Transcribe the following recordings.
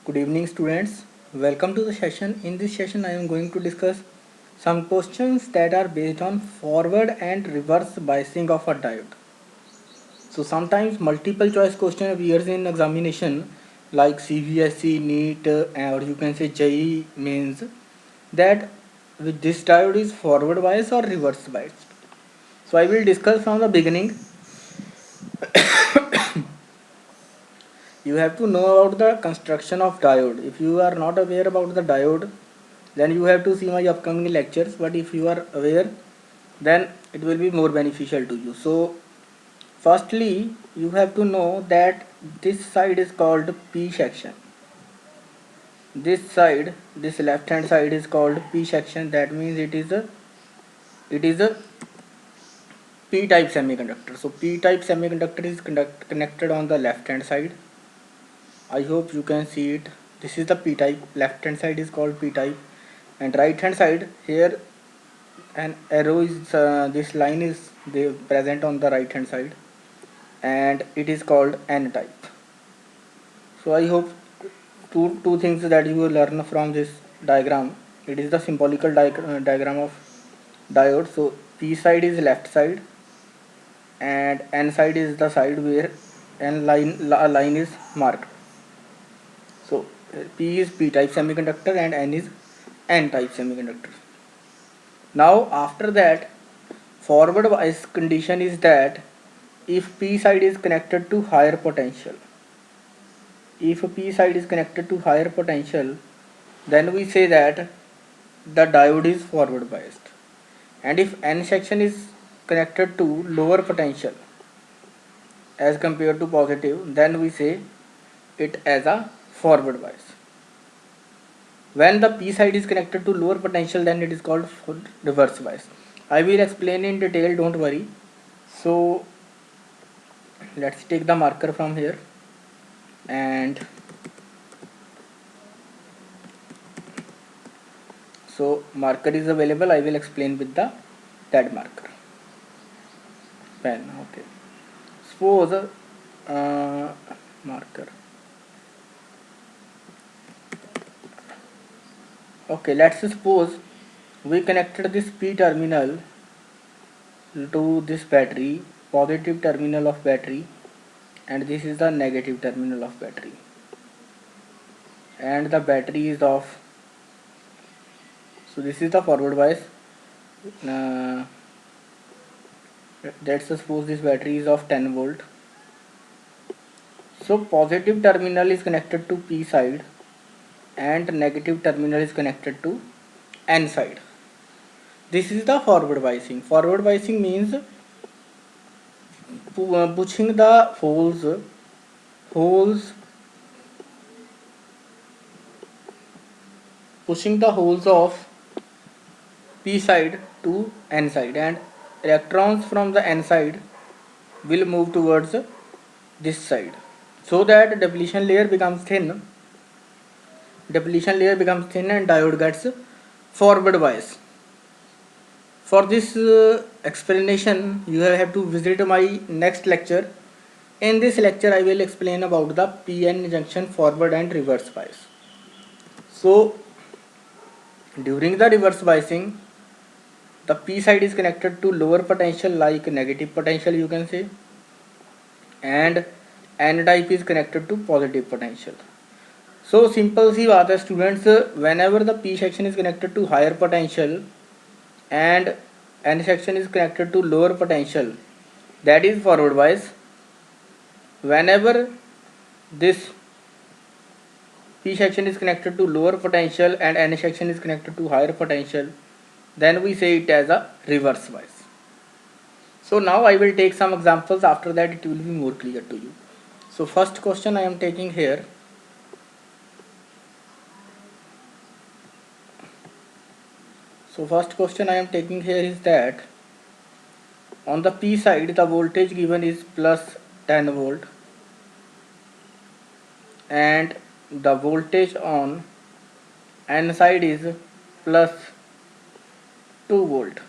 Good evening, students. Welcome to the session. In this session, I am going to discuss some questions that are based on forward and reverse biasing of a diode. So sometimes multiple choice question appears in examination like CBSE, NEET, or you can say JEE means that with this diode is forward bias or reverse biased. So I will discuss from the beginning. You have to know about the construction of diode. If you are not aware about the diode, then you have to see my upcoming lectures. But if you are aware, then it will be more beneficial to you. So firstly, you have to know that this side is called P section. This side, this left hand side is called P section. That means it is a P type semiconductor. So P type semiconductor is connected on the left hand side. I hope you can see it. This is the P type. Left hand side is called P type, and right hand side here an arrow is this line is they present on the right hand side, and it is called N type. So I hope two things that you will learn from this diagram. It is the symbolical diagram of diode. So P side is left side, and N side is the side where line is marked. So P is P type semiconductor and N is N type semiconductor. Now after that, forward bias condition is that if P side is connected to higher potential, if P side is connected to higher potential, then we say that the diode is forward biased. And if N section is connected to lower potential as compared to positive, then we say it as a forward bias. When the P side is connected to lower potential, then it is called reverse bias. I will explain in detail, don't worry. So let's take the marker from here, and so marker is available. I will explain with the that marker pen. Okay, suppose marker. Okay, let's suppose we connected this P terminal to this battery, positive terminal of battery, and this is the negative terminal of battery, and the battery is off. So this is the forward bias. uh, let's suppose this battery is of 10 volt. So positive terminal is connected to P side and negative terminal is connected to N side. This is the forward biasing. Forward biasing means pushing the holes pushing the holes of P side to N side, and electrons from the N side will move towards this side, so that depletion layer becomes thin and diode gets forward bias. For this explanation, you have to visit my next lecture. In this lecture I will explain about the PN junction forward and reverse bias. So during the reverse biasing, the P side is connected to lower potential like negative potential, you can say, and N type is connected to positive potential. So simple सी बात है students, whenever the P section is connected to higher potential and N section is connected to lower potential, that is forward bias. Whenever this P section is connected to lower potential and N section is connected to higher potential, then we say it as a reverse bias. So now I will take some examples, after that it will be more clear to you. So first question I am taking here. So first question I am taking here is that on the P side the voltage given is plus 10 volt and the voltage on N side is plus 2 volt.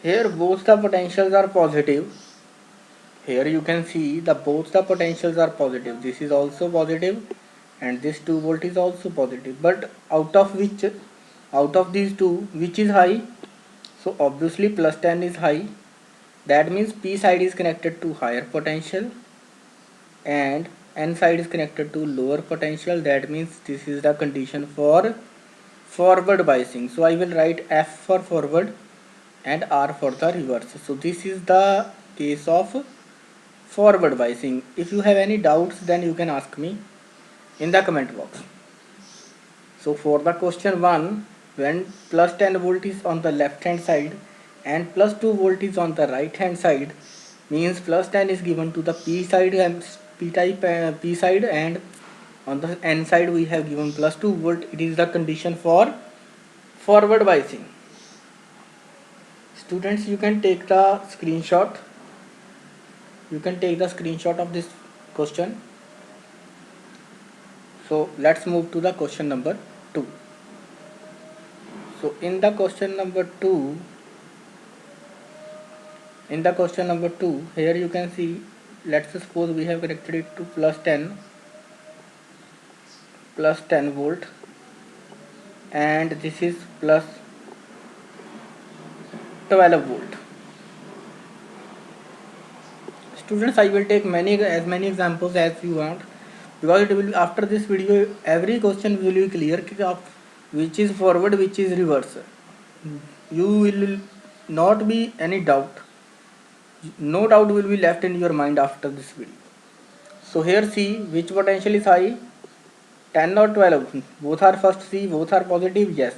Here both the potentials are positive. here you can see the both the potentials are positive. This is also positive and this 2 volt is also positive, but out of these two, which is high? So obviously plus 10 is high. That means P side is connected to higher potential and N side is connected to lower potential. That means this is the condition for forward biasing. So I will write F for forward and R for the reverse. So this is the case of forward biasing. If you have any doubts, then you can ask me in the comment box. So for the question 1, when plus 10 volt is on the left hand side and plus 2 volt is on the right hand side, means plus 10 is given to the P side and P side, and on the N side we have given plus 2 volt. It is the condition for forward biasing. Students, you can take the screenshot. You can take the screenshot of this question. So let's move to the question number 2. So in the question number 2, here you can see, let's suppose we have connected it to plus 10 volt, and this is plus 12 volt. Students, I will take as many examples as you want, because it will, after this video every question will be clear which is forward, which is reverse. You will not be any doubt. No doubt will be left in your mind after this video. So here see which potential is high, 10 or 12. Both are, first see, both are positive. Yes.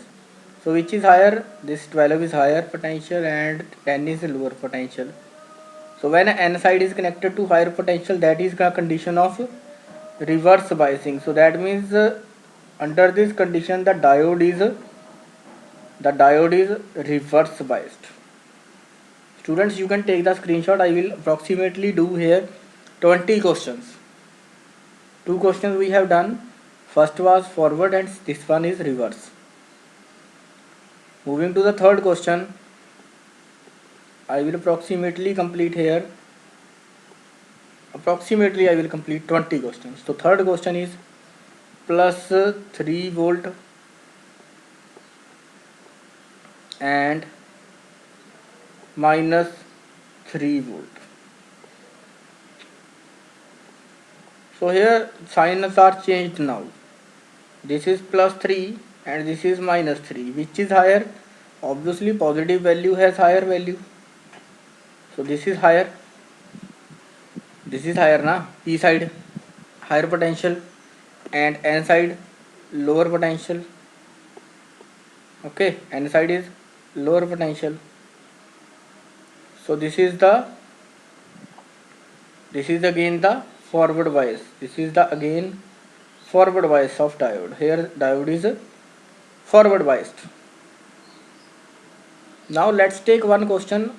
So which is higher? This 12 is higher potential and 10 is lower potential. So when N side is connected to higher potential, that is the condition of reverse biasing. So that means under this condition the diode is reverse biased. Students, you can take the screenshot. I will approximately do here 20 questions. 2 questions we have done. First was forward and this one is reverse. Moving to the third question, I will approximately complete here. Approximately I will complete 20 questions. So third question is plus 3 volt and minus 3 volt. So here signs are changed now. This is plus 3 and this is minus 3. Which is higher? Obviously positive value has higher value. So this is higher. This is higher na? P side higher potential and N side lower potential. Okay, N side is lower potential. So this is again the forward bias. This is the again forward bias of diode. Here diode is forward biased. Now let's take one question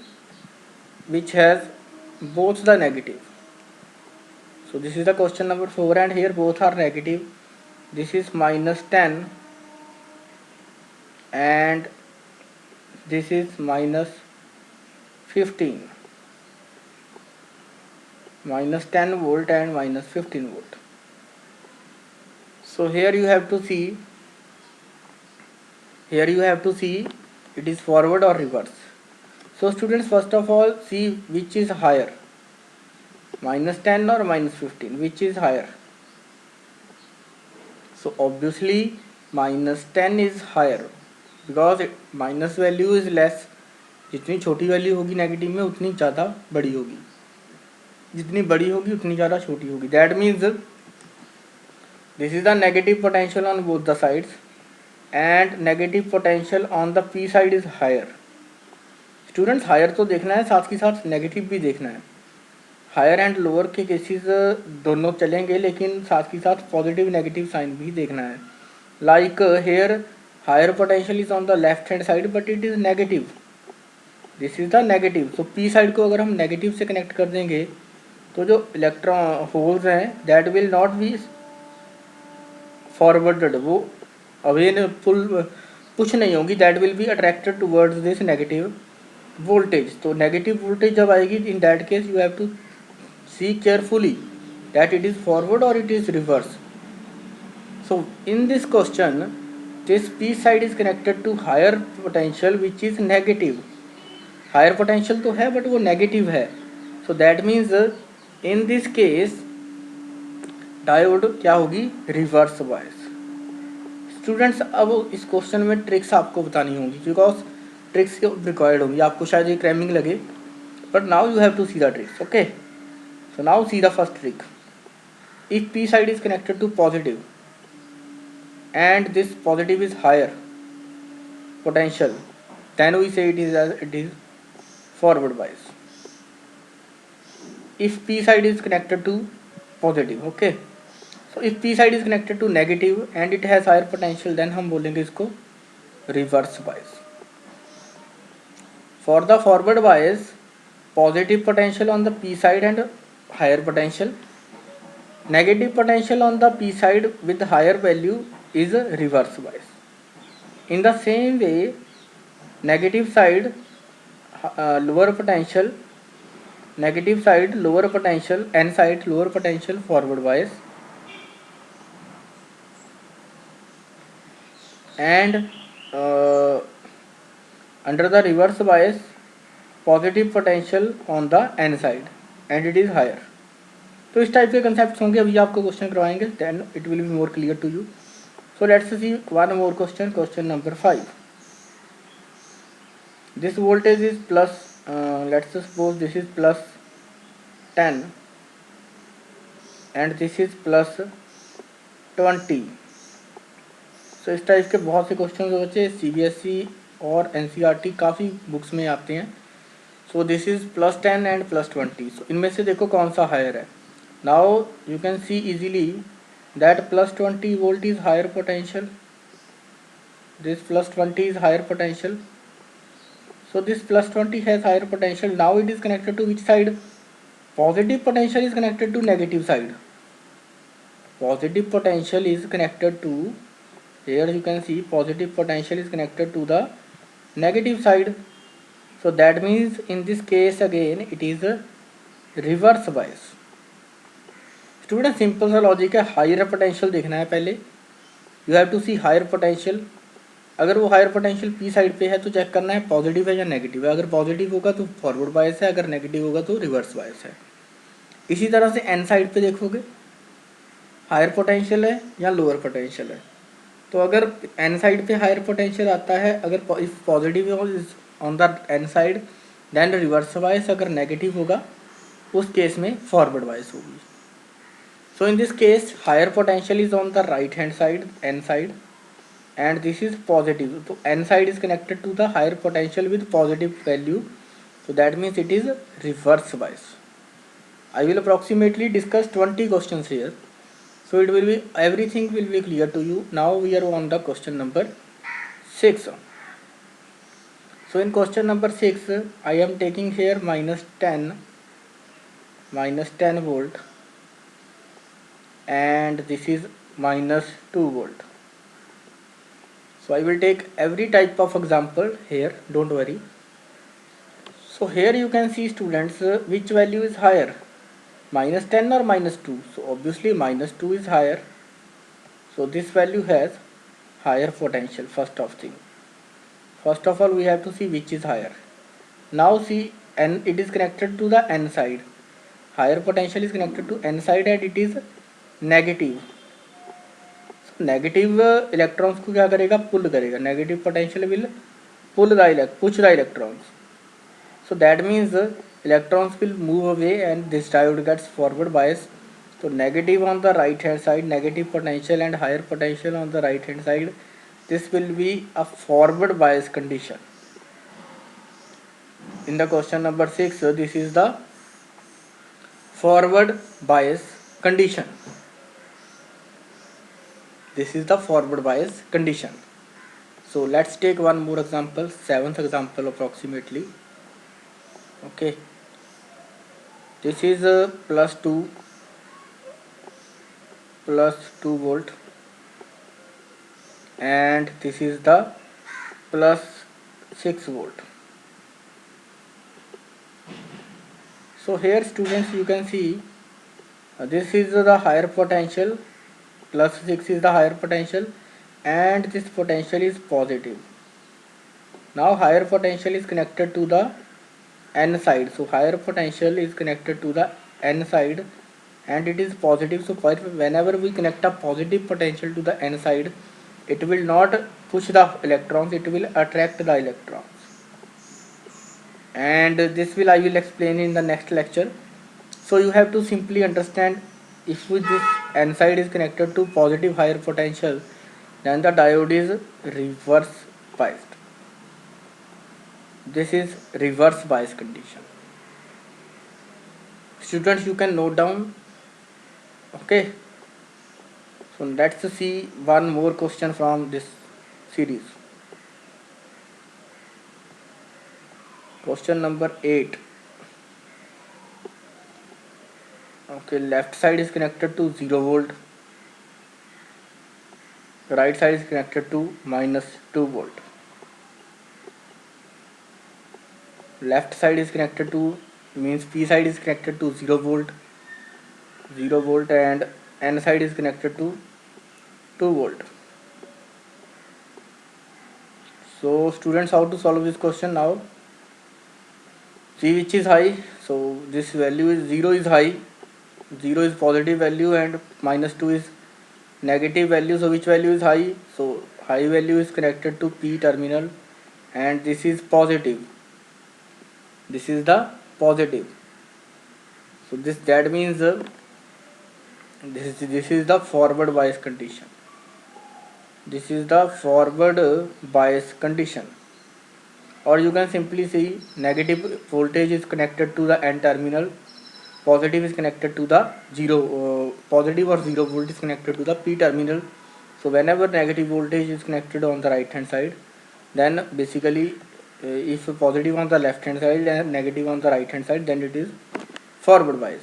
which has both the negative. So this is the question number 4 and here both are negative. This is minus 10 and this is minus 15. Minus 10 volt and minus 15 volt. So here you have to see it is forward or reverse. So students, first of all see which is higher, minus 10 or minus 15, which is higher. So obviously minus 10 is higher because minus value is less. जितनी छोटी value होगी negative में उतनी ज़्यादा बड़ी होगी, जितनी बड़ी होगी उतनी ज़्यादा छोटी होगी. That means this is the negative potential on both the sides and negative potential on the p side is higher. Students, higher तो देखना है, साथ के साथ नेगेटिव भी देखना है. हायर एंड लोअर के केसेस दोनों चलेंगे, लेकिन साथ के साथ पॉजिटिव नेगेटिव साइन भी देखना है. Like here higher potential is on the left hand side but it is negative. This is the negative. So p side को अगर हम नेगेटिव से कनेक्ट कर देंगे तो जो इलेक्ट्रॉन होल्स हैं that will not be forwarded, वो अवेन फुल पुश नहीं होगी, that will be attracted towards this negative voltage. तो नेगेटिव वोल्टेज जब आएगी in that case you have to See carefully that it is forward or it is reverse. So in this question, this p side is connected to higher potential which is negative. Higher potential तो है but वो negative है. So that means in this case diode क्या होगी, reverse bias. Students अब इस question में tricks आपको बतानी होंगी बिकॉज ट्रिक्स रिक्वायर्ड होंगी. आपको शायद ये क्रैमिंग लगे but now you have to see the tricks. Okay, so now see the first trick. If p side is connected to positive and this positive is higher potential, then we say it is forward bias. If p side is connected to positive, okay, so if p side is connected to negative and it has higher potential, then हम बोलेंगे इसको reverse bias. For the forward bias, positive potential on the p side and higher potential, negative potential on the p side with higher value is a reverse bias. In the same way, negative side lower potential, negative side lower potential, n side lower potential forward bias, and under the reverse bias positive potential on the n side and it is higher. तो इस type के concept होंगे, अभी आपको question करवाएंगे, then it will be more clear to you. So let's see one more question, question number 5. This voltage is plus, let's suppose this is plus 10 and this is plus 20. सो इस type के बहुत से question हो बच्चे CBSE और NCERT काफ़ी books में आते हैं. So this is plus 10 and plus 20. So इनमें से देखो कौन सा हायर है. Now you can see easily that plus 20 volt is higher potential, this plus 20 is higher potential. So this plus 20 has higher potential. Now it is connected to which side? Positive potential is connected to negative side. Positive potential is connected to, here you can see positive potential is connected to the negative side. So that means in this case again it is a reverse bias. Student simple सा logic है, higher potential देखना है पहले. You have to see higher potential. अगर वो higher potential P side पे है तो चेक करना है पॉजिटिव है या नेगेटिव है. अगर पॉजिटिव होगा तो फॉरवर्ड बायस है, अगर नेगेटिव होगा तो रिवर्स बायस है. इसी तरह से एन साइड पे देखोगे हायर पोटेंशियल है या लोअर पोटेंशियल है. तो अगर एन साइड पे हायर पोटेंशियल आता है, अगर if positive is on the N side then reverse bias, अगर नेगेटिव होगा उस केस में फॉरवर्ड बायस होगी. So in this case higher potential is on the right hand side, N side, and this is positive. So n side is connected to the higher potential with positive value, so that means it is reverse bias. I will approximately discuss 20 questions here, so it will be, everything will be clear to you. Now we are on the question number 6. So in question number 6 I am taking here minus 10 volt and this is minus 2 volt. So I will take every type of example here, don't worry. So here you can see students which value is higher, minus 10 or minus 2. So obviously minus 2 is higher. So this value has higher potential. First of all we have to see which is higher. Now see, n, it is connected to the n side. Higher potential is connected to n side and it is negative. Negative electrons को क्या करेगा, pull करेगा. Negative potential will push the electrons. So that means electrons will move away and this diode gets forward bias. तो negative on the right hand side, negative potential and higher potential on the right hand side, this will be a forward bias condition. In the question number 6 this is the forward bias condition. This is the forward bias condition. So let's take one more example, 7th example approximately. Okay, this is a plus 2 volt and this is the plus 6 volt. So here students, you can see this is the higher potential, plus 6 is the higher potential, and this potential is positive. Now higher potential is connected to the n side, so higher potential is connected to the n side and it is positive. So whenever we connect a positive potential to the n side, it will not push the electrons, it will attract the electrons, and this will I will explain in the next lecture. So you have to simply understand, if this n side is connected to positive higher potential, then the diode is reverse biased. This is reverse bias condition. Students, you can note down. Okay, so let's see one more question from this series. Question number 8. Okay, left side is connected to 0 volt, right side is connected to minus 2 volt. Left side is connected to, means P side is connected to 0 volt, and N side is connected to 2 volt. So students, how to solve this question now? See which is high. So this value is 0 is high, 0 is positive value and minus 2 is negative value. So which value is high? So high value is connected to P terminal and this is positive. This is the positive. So that means this is the forward bias condition. This is the forward bias condition. Or you can simply see negative voltage is connected to the N terminal, positive is connected to the positive or 0 volt is connected to the P terminal. So whenever negative voltage is connected on the right hand side, then basically if positive on the left hand side and negative on the right hand side, then it is forward bias.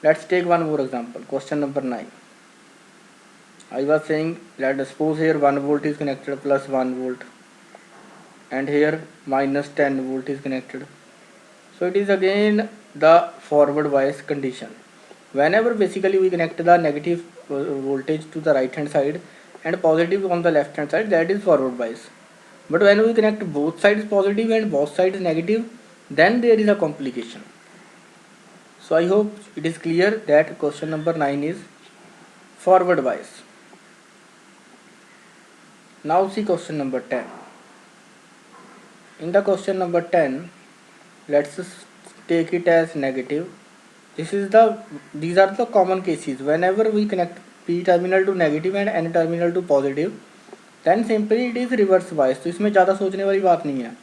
Let's take one more example. Question number 9. I was saying, let us suppose here 1 volt is connected plus 1 volt and here minus 10 volt is connected. So it is again the forward bias condition. Whenever basically we connect the negative voltage to the right hand side and positive on the left hand side, that is forward bias. But when we connect both sides positive and both sides negative, then there is a complication. So I hope it is clear that question number 9 is forward bias. Now see question number 10. In the question number 10, let's take it as negative. These are the common cases. Whenever we connect P terminal to negative and N terminal to positive, then simply it is reverse bias. तो इसमें ज़्यादा सोचने वाली बात नहीं है.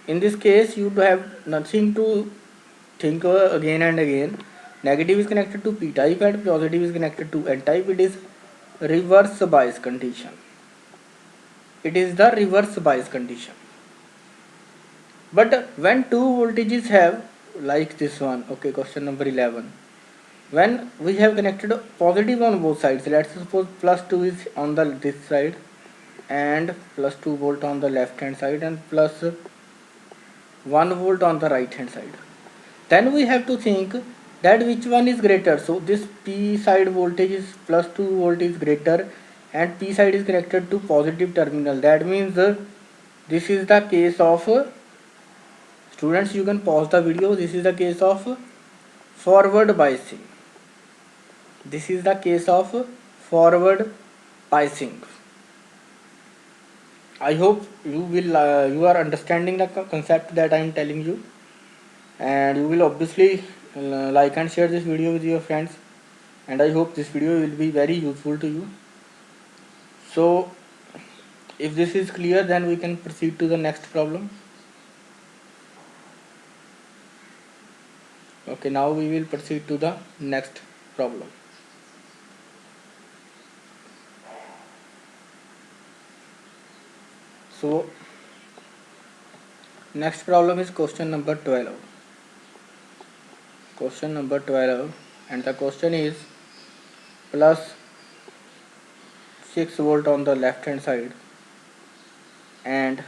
In this case, you have nothing to think again and again. Negative is connected to P type and positive is connected to N type. It is reverse bias condition. It is the reverse bias condition. But when two voltages have, like this one, okay, question number 11, when we have connected positive on both sides, let's suppose plus 2 is on this side and plus 2 volt on the left hand side and plus 1 volt on the right hand side, then we have to think that which one is greater. So this P side voltage is plus 2 volt is greater and P side is connected to positive terminal. That means this is the case of students, you can pause the video. This is the case of forward biasing. This is the case of forward biasing. I hope you are understanding the concept that I am telling you, and you will obviously like and share this video with your friends, and I hope this video will be very useful to you. So if this is clear, then we can proceed to the next problem. Okay, now we will proceed to the next problem. So next problem is question number 12. Question number 12, and the question is plus 6 volt on the left hand side and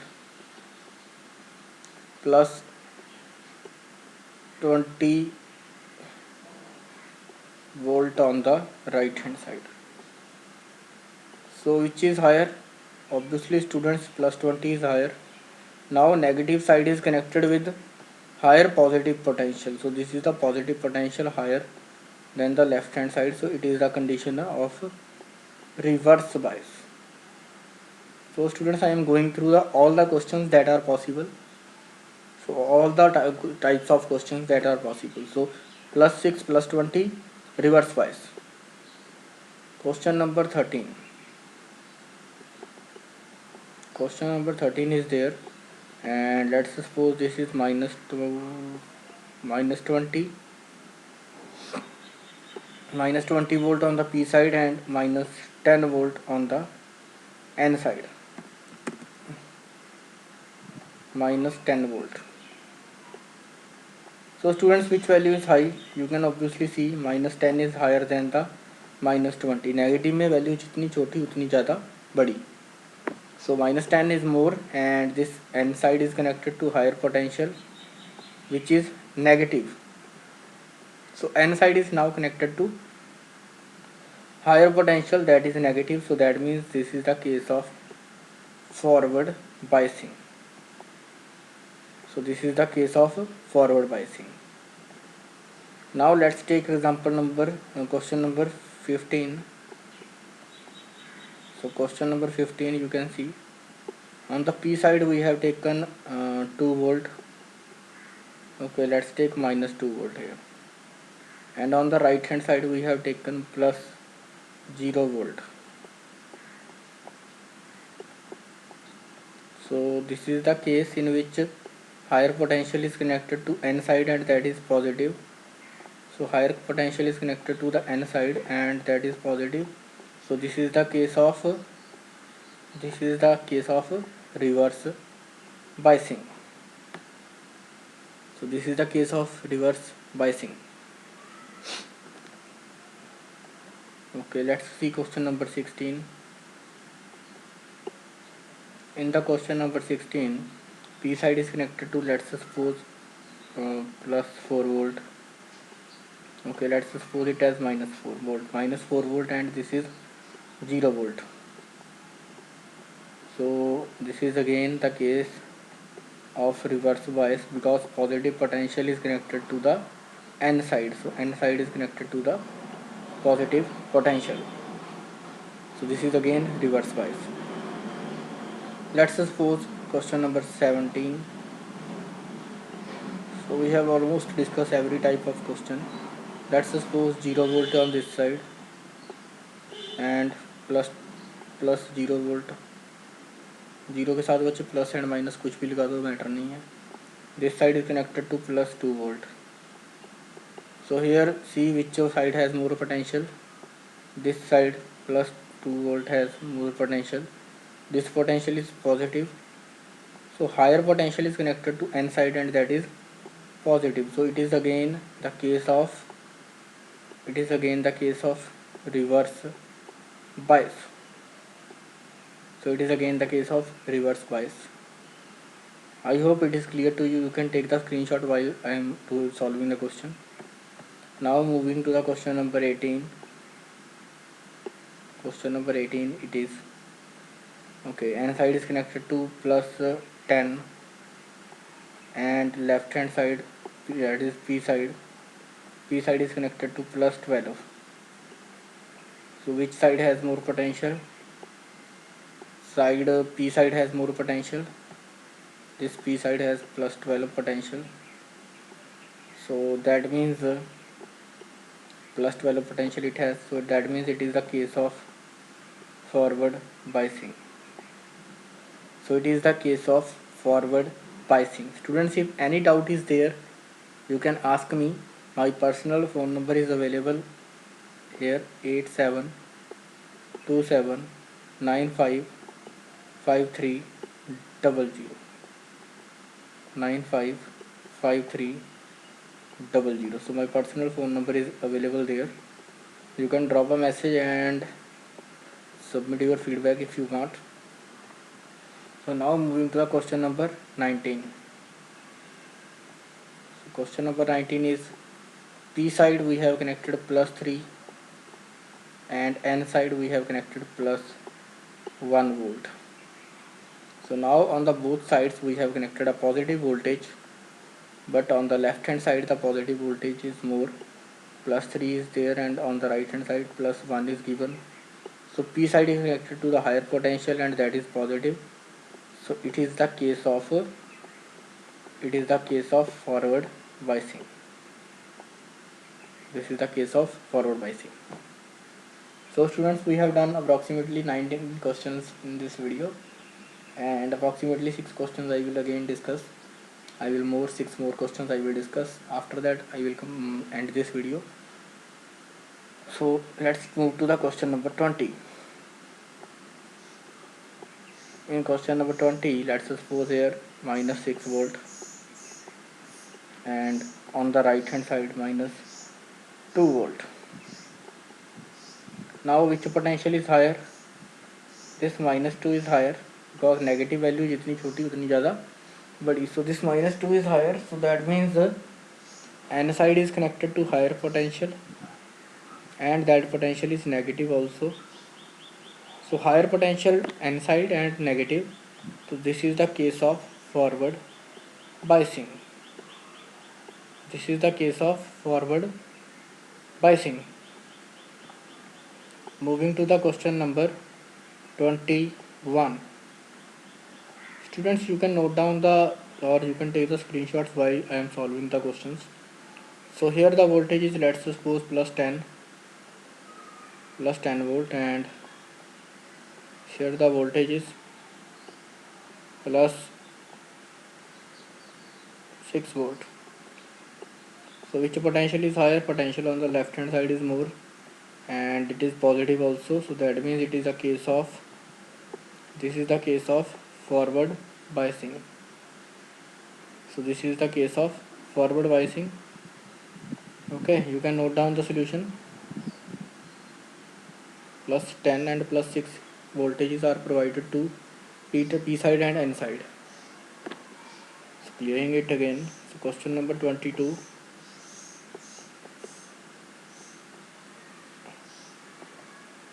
plus 20 volt on the right hand side. So which is higher? Obviously students, plus 20 is higher. Now negative side is connected with higher positive potential, so this is the positive potential higher than the left hand side, so it is the condition of reverse bias. So students, I am going through all the questions that are possible. So all the types of questions that are possible. So plus 6 plus 20 reverse bias. Question number 13. Question number 13 is there, and let's suppose this is minus 20 volt on the P side and minus 10 volt on the N side. Minus 10 volt. So students, which value is high? You can obviously see minus 10 is higher than the minus 20. Negative में value जितनी छोटी उतनी ज़्यादा बड़ी. So minus 10 is more, and this N side is connected to higher potential, which is negative. So N side is now connected to higher potential, that is negative. So that means this is the case of forward biasing. So this is the case of forward biasing. Now let's take example number question number 15. So question number 15, you can see on the P side we have taken 2 volt. Okay, let's take minus 2 volt here, and on the right hand side we have taken plus 0 volt. So this is the case in which higher potential is connected to N side, and that is positive. So higher potential is connected to the N side and that is positive. So this is the case of reverse biasing. So this is the case of reverse biasing. Okay, let's see question number 16. In the question number 16, P side is connected to, let's suppose plus 4 volt. Okay, let's suppose it as minus 4 volt, and this is 0 volt. So this is again the case of reverse bias, because positive potential is connected to the N side. So N side is connected to the positive potential. So this is again reverse bias. Let's suppose question number 17. So we have almost discussed every type of question. Let's suppose 0 volt on this side and plus 0 volt. 0 के साथ बच्चे plus and minus कुछ भी लगा दो, matter नहीं है. This side is connected to plus 2 volt. So here see which side has more potential. This side plus 2 volt has more potential. This potential is positive. So higher potential is connected to N side and that is positive. So it is again the case of reverse bias. So it is again the case of reverse bias. I hope it is clear to you. You can take the screenshot while I am solving the question. Now moving to the question number 18. Question number 18, it is okay, N side is connected to plus 10 and left hand side, that is P side is connected to plus 12. So which side has more potential? P side has more potential. This P side has plus 12 potential. So that means plus 12 potential it has. So that means it is the case of forward biasing. So it is the case of forward biasing. Students, if any doubt is there, you can ask me. My personal phone number is available here, 8727955300. 955300. So my personal phone number is available there. You can drop a message and submit your feedback if you want. So now moving to the question number 19. Question number 19 is P side we have connected plus 3 and N side we have connected plus 1 volt. So now on the both sides we have connected a positive voltage, but on the left hand side the positive voltage is more, plus 3 is there, and on the right hand side plus 1 is given. So P side is connected to the higher potential and that is positive. So it is the case of forward biasing. This is the case of forward biasing. So students, we have done approximately 19 questions in this video, and approximately 6 questions I will again discuss. I will 6 more questions I will discuss. After that I will end this video. So let's move to the question number 20. In question number 20, let's suppose here minus 6 volt and on the right hand side minus 2 volt. Now which potential is higher? This minus 2 is higher because negative value jitni choti utni zyada, but so this minus 2 is higher, so that means the N side is connected to higher potential and that potential is negative also. So higher potential N side and negative, so this is the case of forward biasing. This is the case of forward biasing. Moving to the question number 21. Students, you can note down or you can take the screenshots while I am solving the questions. So here the voltage is, let's suppose plus 10 volt, and here the voltage is plus 6 volt. So which potential is higher? Potential on the left hand side is more and it is positive also, so that means it is a case of, this is the case of forward biasing. So this is the case of forward biasing. Okay, you can note down the solution. Plus 10 and plus 6 voltages are provided to P side and N side. So clearing it again. So question number 22.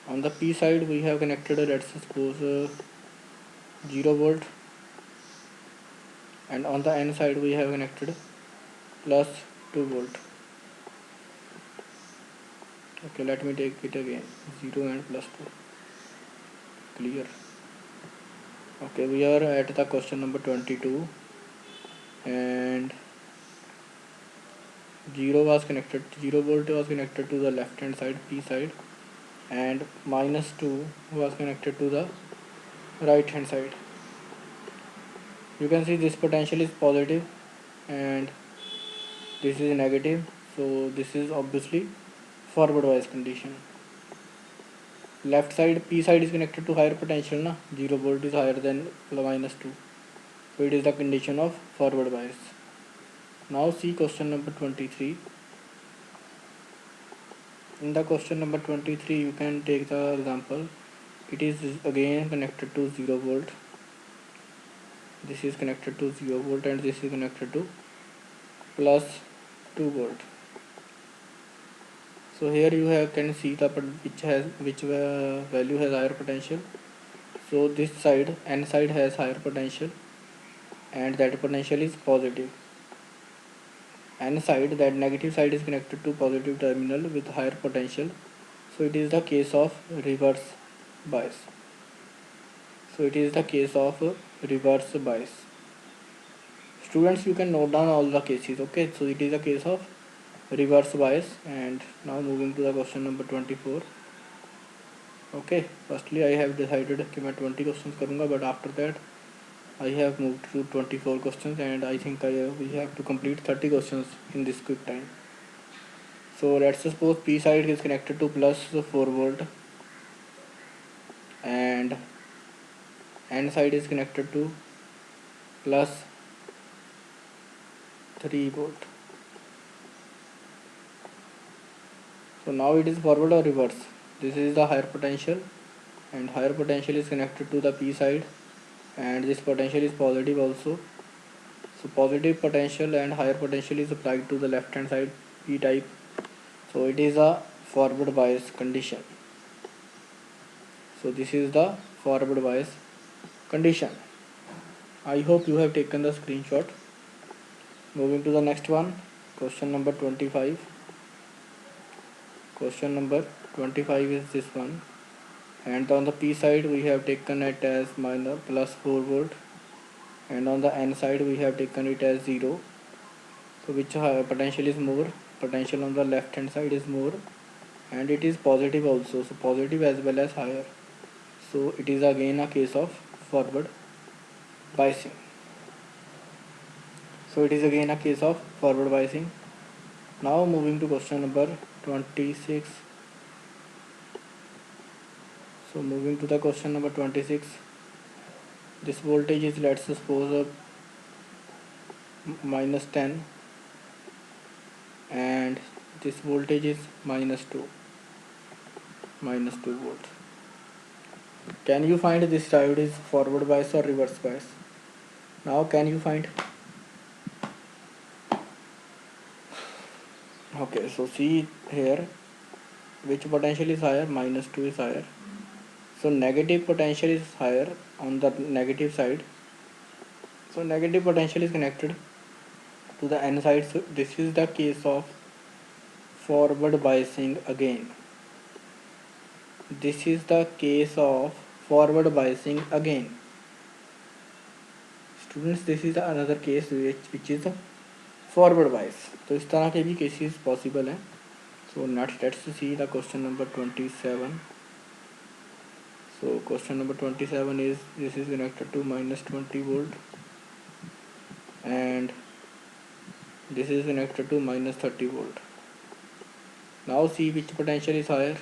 On the P side we have connected, let's suppose 0 volt, and on the N side we have connected plus 2 volt. Okay, let me take it again, 0 and plus 2. Clear. Okay, we are at the question number 22 and 0 volt was connected to the left hand side, P side, and minus 2 was connected to the right hand side. You can see this potential is positive and this is negative, so this is obviously forward bias condition. Left side, P side is connected to higher potential, 0 volt is higher than minus 2, so it is the condition of forward bias. Now see question number 23. In the question number 23 you can take the example. It is again connected to 0 volt. This is connected to 0 volt and this is connected to plus 2 volt. So here you can see the which value has higher potential. So this side, N side, has higher potential and that potential is positive. N side, that negative side, is connected to positive terminal with higher potential, so it is the case of reverse bias. Students, you can note down all the cases. Okay, so it is a case of reverse bias. And now moving to the question number 24. Okay, firstly I have decided that I 20 questions karunga, but after that I have moved to 24 questions and I think we have to complete 30 questions in this quick time. So let's suppose P side is connected to plus 4 volt and N side is connected to plus 3 volt. So now it is forward or reverse. This is the higher potential and higher potential is connected to the P side and this potential is positive also. So positive potential and higher potential is applied to the left hand side P type. So it is a forward bias condition. So this is the forward bias condition. I hope you have taken the screenshot. Moving to the next one, question number 25. Question number 25 is this one, and on the P side we have taken it as minus plus 4 volt, and on the N side we have taken it as 0. So which potential is more? Potential on the left hand side is more, and it is positive also, so positive as well as higher. So it is again a case of forward biasing. So it is again a case of forward biasing. Now moving to question number 26. So moving to the question number 26. This voltage is, let's suppose, minus 10, and this voltage is minus 2 volt. Can you find this diode is forward bias or reverse bias? Now can you find? Okay, so see here, which potential is higher? Minus 2 is higher. So negative potential is higher on the negative side. So negative potential is connected to the N side. So this is the case of forward biasing again. This is the case of forward biasing again. Students, this is another case which is forward bias. तो इस तरह के भी cases possible हैं. So let's see the question number 27. So question number 27 is, this is connected to minus 20 volt, and this is connected to minus 30 volt. Now see which potential is higher.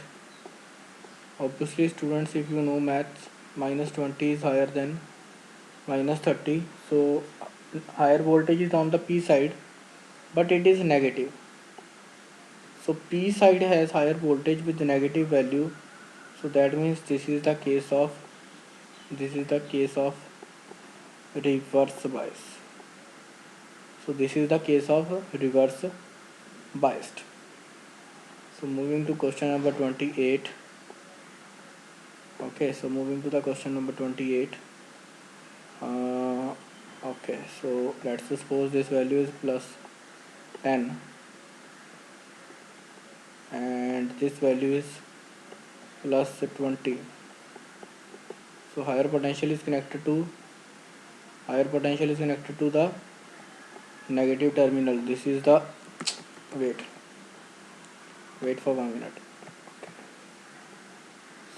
Obviously students, if you know maths, minus 20 is higher than minus 30. So higher voltage is on the P side, but it is negative. So P side has higher voltage with negative value. So that means this is the case of reverse bias. So this is the case of reverse biased. So moving to question number 28. Okay, so moving to the question number 28. Okay, so let's suppose this value is plus 10, and this value is plus 20. So higher potential is connected to the negative terminal. This is the, wait for 1 minute. Okay.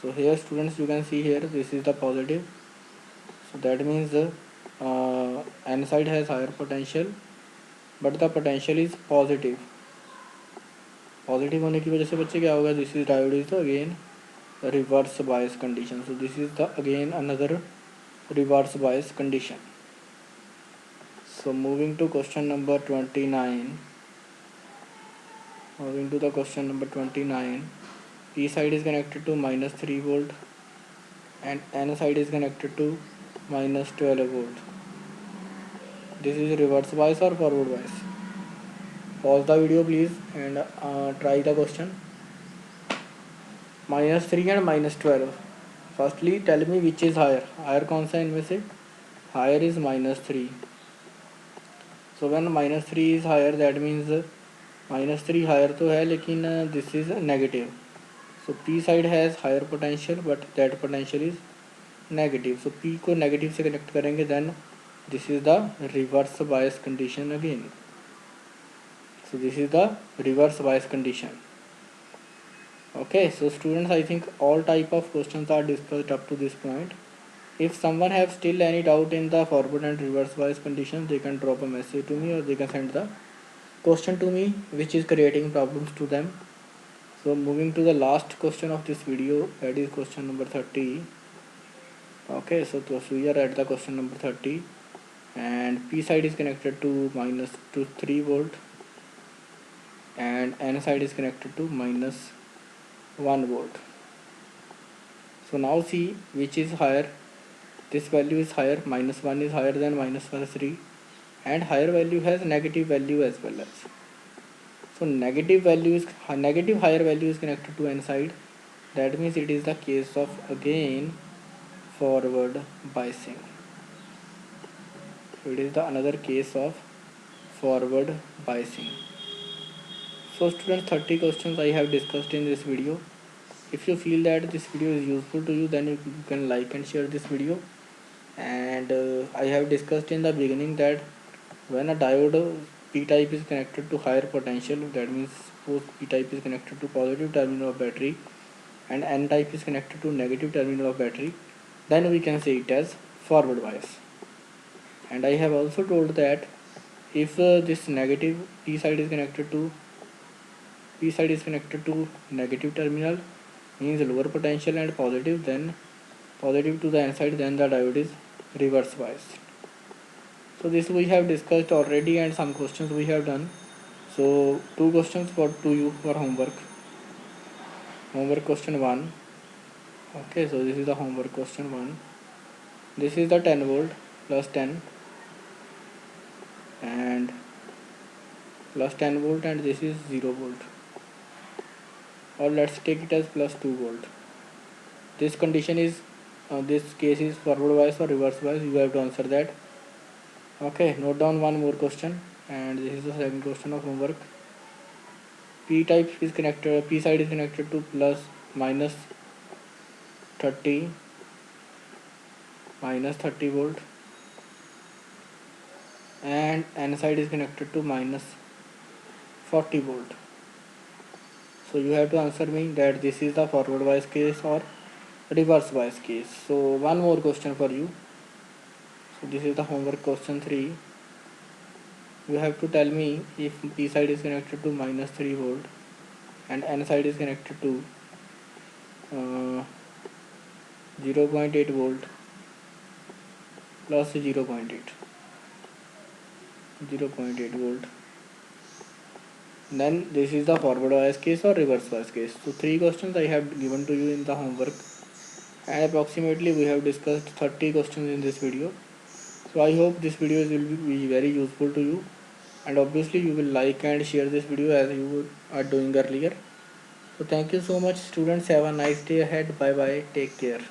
So here students, you can see here, this is the positive. So that means the N side has higher potential, but the potential is positive. Positive होने की वजह से बच्चे क्या होगा? This is diode is the again reverse bias condition. So this is the again another reverse bias condition. So moving to question number 29. P side is connected to minus 3 volt and N side is connected to minus 12 volt. This is reverse bias or forward bias? Pause the video please and try the question. minus 3 and minus 12. Firstly tell me which is higher. Higher कौन सा इनमें से? Higher is minus 3. So when minus 3 is higher, that means minus 3 higher तो है, लेकिन this is negative. So P side has higher potential but that potential is negative. So P को negative से connect करेंगे, then this is the reverse bias condition again. So this is the reverse bias condition. Okay, so students, I think all type of questions are discussed up to this point. If someone have still any doubt in the forward and reverse bias conditions, they can drop a message to me or they can send the question to me which is creating problems to them. So moving to the last question of this video, that is question number 30. Okay, so we are at the question number 30, and P side is connected to minus 3 volt and N side is connected to minus 1 volt. So now see which is higher. This value is higher, minus 1 is higher than minus 3. and higher value has negative value as well as. So negative value is negative higher value is connected to n side. That means it is the case of again forward biasing. So it is the another case of forward biasing. So students, 30 questions I have discussed in this video. If you feel that this video is useful to you, then you can like and share this video. And I have discussed in the beginning that when a diode p type is connected to higher potential, that means suppose p type is connected to positive terminal of battery and n type is connected to negative terminal of battery, then we can say it as forward bias. And I have also told that if this negative p side is connected to negative terminal, means lower potential, and positive to the n side, then the diode is reverse biased. So this we have discussed already, and some questions we have done. So two questions for to you for homework. Homework question 1. Okay, so this is the homework question 1. This is the 10 volt plus 10 and plus 10 volt, and this is 0 volt, or let's take it as plus 2 volt. This condition is this case is forward bias or reverse bias. You have to answer that. Okay, note down one more question, and this is the second question of homework. P side is connected to plus minus 30 volt, and n side is connected to minus 40 volt. So you have to answer me that this is the forward bias case or reverse bias case. So one more question for you. So this is the homework question 3. You have to tell me if P side is connected to minus 3 volt and N side is connected to 0.8 volt plus 0.8 volt, then this is the forward bias case or reverse bias case. So 3 questions I have given to you in the homework, and approximately we have discussed 30 questions in this video. So I hope this video will be very useful to you, and obviously you will like and share this video as you are doing earlier. So thank you so much students, have a nice day ahead. Bye bye, take care.